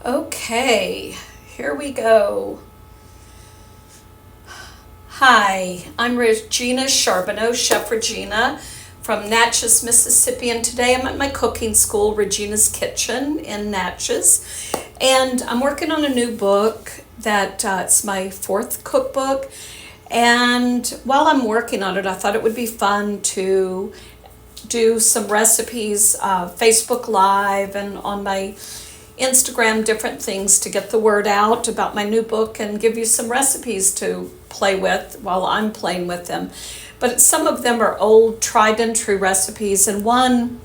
Okay, here we go. Hi, I'm Regina Charbonneau, Chef Regina from Natchez, Mississippi, and today I'm at my cooking school, Regina's Kitchen in Natchez, and I'm working on a new book that it's my fourth cookbook. And while I'm working on it, I thought it would be fun to do some recipes, Facebook Live and on my Instagram, different things to get the word out about my new book and give you some recipes to play with while I'm playing with them. But some of them are old, tried and true recipes, and one,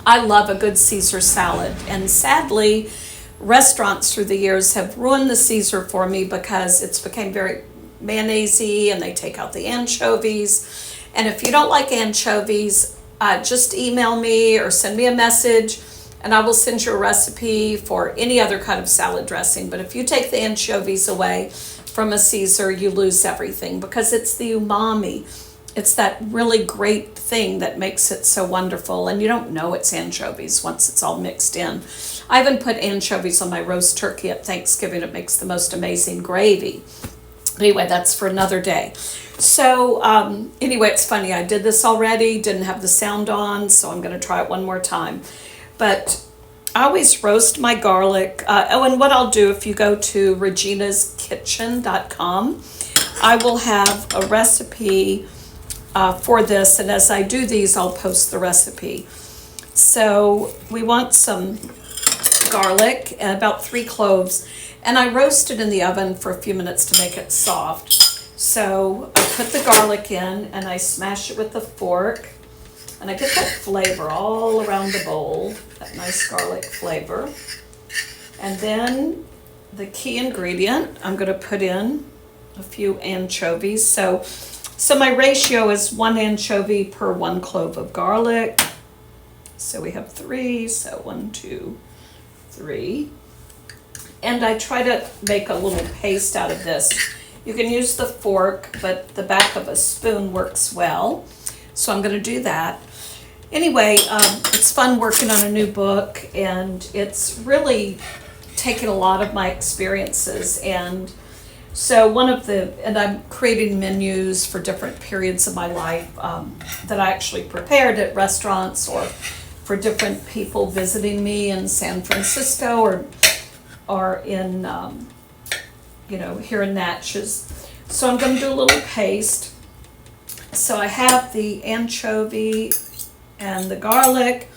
I love a good Caesar salad. And sadly, restaurants through the years have ruined the Caesar for me because it's become very mayonnaisey and they take out the anchovies. And if you don't like anchovies, just email me or send me a message and I will send you a recipe for any other kind of salad dressing. But if you take the anchovies away from a Caesar, you lose everything because it's the umami. It's that really great thing that makes it so wonderful. And you don't know it's anchovies once it's all mixed in. I even put anchovies on my roast turkey at Thanksgiving. It makes the most amazing gravy. Anyway, that's for another day. So anyway, it's funny. I did this already, didn't have the sound on, so I'm going to try it one more time. But I always roast my garlic. And what I'll do, if you go to reginaskitchen.com, I will have a recipe for this. And as I do these, I'll post the recipe. So we want some garlic and about 3 cloves. And I roast it in the oven for a few minutes to make it soft. So I put the garlic in and I smash it with a fork. And I get that flavor all around the bowl, that nice garlic flavor. And then the key ingredient, I'm going to put in a few anchovies. So my ratio is 1 anchovy per 1 clove of garlic. So we have 3, so 1, 2, 3. And I try to make a little paste out of this. You can use the fork, but the back of a spoon works well. So I'm going to do that. Anyway, it's fun working on a new book, and it's really taken a lot of my experiences. And so and I'm creating menus for different periods of my life that I actually prepared at restaurants or for different people visiting me in San Francisco or in, here in Natchez. So I'm going to do a little paste. So I have the anchovy and the garlic,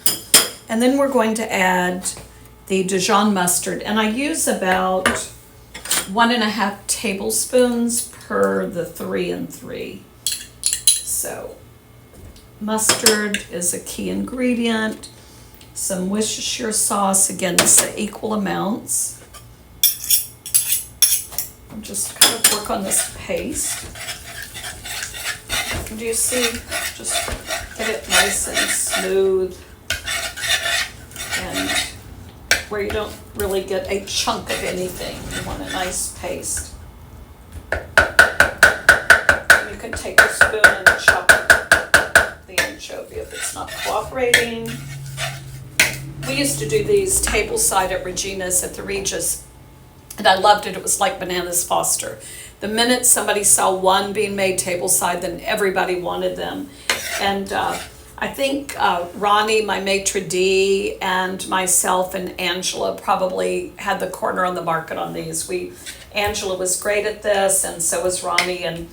and then we're going to add the Dijon mustard. And I use about 1.5 tablespoons per the 3 and 3. So mustard is a key ingredient. Some Worcestershire sauce, again, it's the equal amounts. I'm just kind of work on this paste. Do you see? Just get it nice and smooth and where you don't really get a chunk of anything. You want a nice paste. And you can take a spoon and chop the anchovy if it's not cooperating. We used to do these tableside at Regina's at the Regis, and I loved it. It was like Bananas Foster. The minute somebody saw one being made tableside, then everybody wanted them. And I think Ronnie, my maitre d', and myself and Angela probably had the corner on the market on these. Angela was great at this, and so was Ronnie, and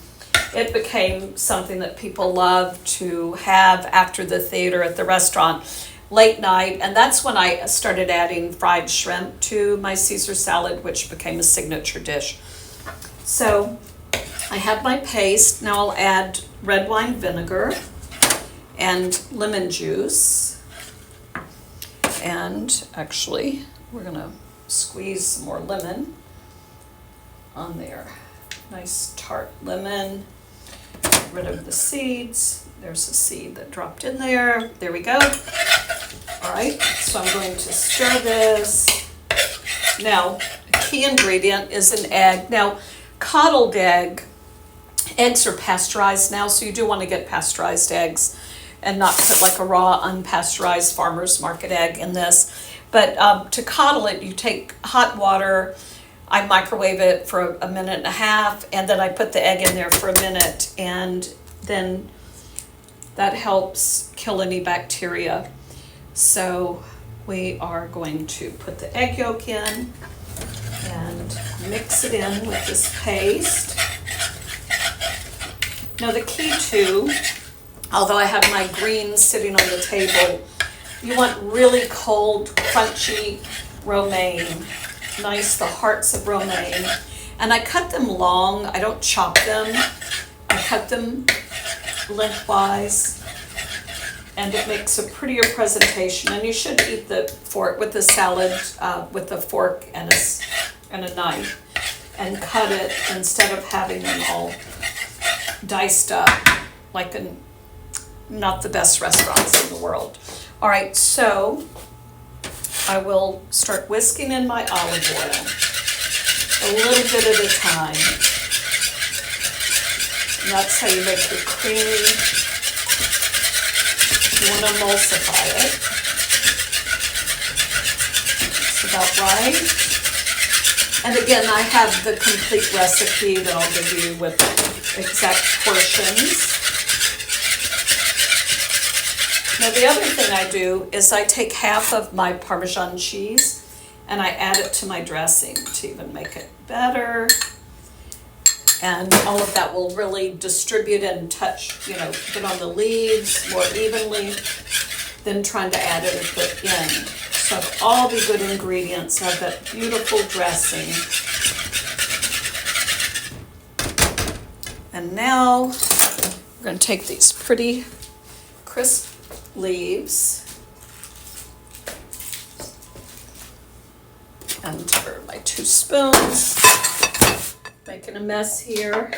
it became something that people loved to have after the theater at the restaurant late night. And that's when I started adding fried shrimp to my Caesar salad, which became a signature dish. So I have my paste. Now I'll add red wine vinegar and lemon juice. And actually, we're going to squeeze some more lemon on there. Nice tart lemon. Get rid of the seeds. There's a seed that dropped in there. There we go. All right, so I'm going to stir this. Now, a key ingredient is an egg. Now, coddled eggs are pasteurized now, so you do want to get pasteurized eggs and not put like a raw unpasteurized farmer's market egg in this. But to coddle it, you take hot water, I microwave it for a minute and a half, and then I put the egg in there for a minute, and then that helps kill any bacteria. So we are going to put the egg yolk in and mix it in with this paste. Now the key too, although I have my greens sitting on the table, you want really cold, crunchy romaine. Nice, the hearts of romaine. And I cut them long, I don't chop them. I cut them lengthwise, and it makes a prettier presentation. And you should eat the fork with the salad with a fork and a knife, and cut it instead of having them all diced up like in not the best restaurants in the world. All right, so I will start whisking in my olive oil, a little bit at a time. And that's how you make your creamy. You want to emulsify it. That's about right. And again, I have the complete recipe that I'll give you with exact portions. Now the other thing I do is I take half of my Parmesan cheese and I add it to my dressing to even make it better. And all of that will really distribute and touch, get on the leaves more evenly than trying to add it at the end. So all the good ingredients have that beautiful dressing. And now we're going to take these pretty crisp leaves and turn my 2 spoons, making a mess here.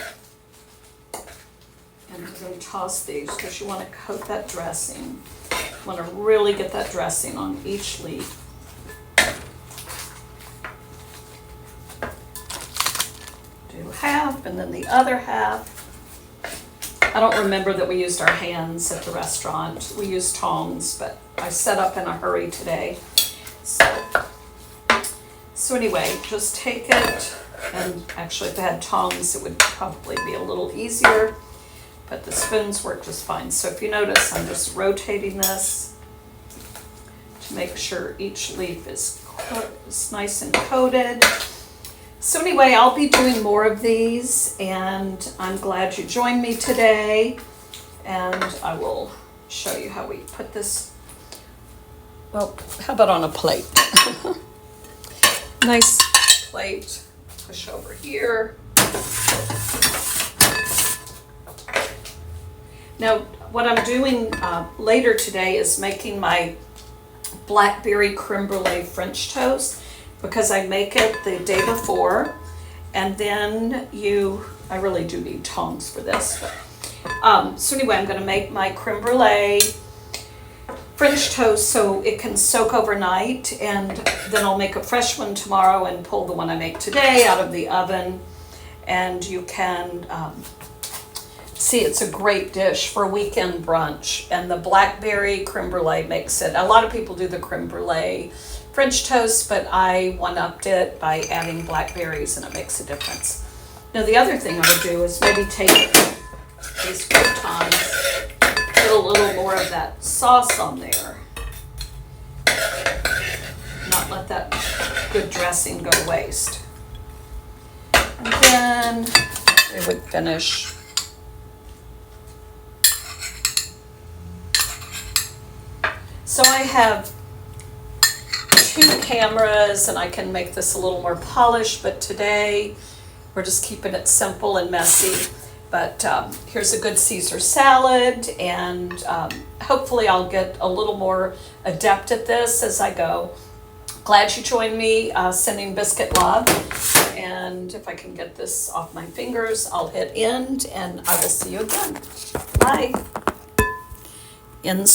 And I'm going to toss these because you want to coat that dressing. You want to really get that dressing on each leaf. Do half and then the other half. I don't remember that we used our hands at the restaurant. We used tongs, but I set up in a hurry today. So anyway, just take it, and actually if I had tongs it would probably be a little easier, but the spoons work just fine. So if you notice, I'm just rotating this to make sure each leaf is nice and coated. So anyway, I'll be doing more of these, and I'm glad you joined me today. And I will show you how we put this, well, how about on a plate? Nice plate, push over here. Now, what I'm doing later today is making my blackberry creme brulee French toast, because I make it the day before, and then I really do need tongs for this. But, so anyway, I'm going to make my creme brulee French toast so it can soak overnight, and then I'll make a fresh one tomorrow and pull the one I make today out of the oven. And you can see, it's a great dish for weekend brunch, and the blackberry creme brulee makes it. A lot of people do the creme brulee French toast, but I one-upped it by adding blackberries, and it makes a difference. Now the other thing I would do is maybe take these croutons, put a little more of that sauce on there, not let that good dressing go to waste. And then it would finish. So I have 2 cameras, and I can make this a little more polished, but today we're just keeping it simple and messy. But here's a good Caesar salad, and hopefully I'll get a little more adept at this as I go. Glad you joined me, sending biscuit love. And if I can get this off my fingers, I'll hit end, and I will see you again. Bye. End.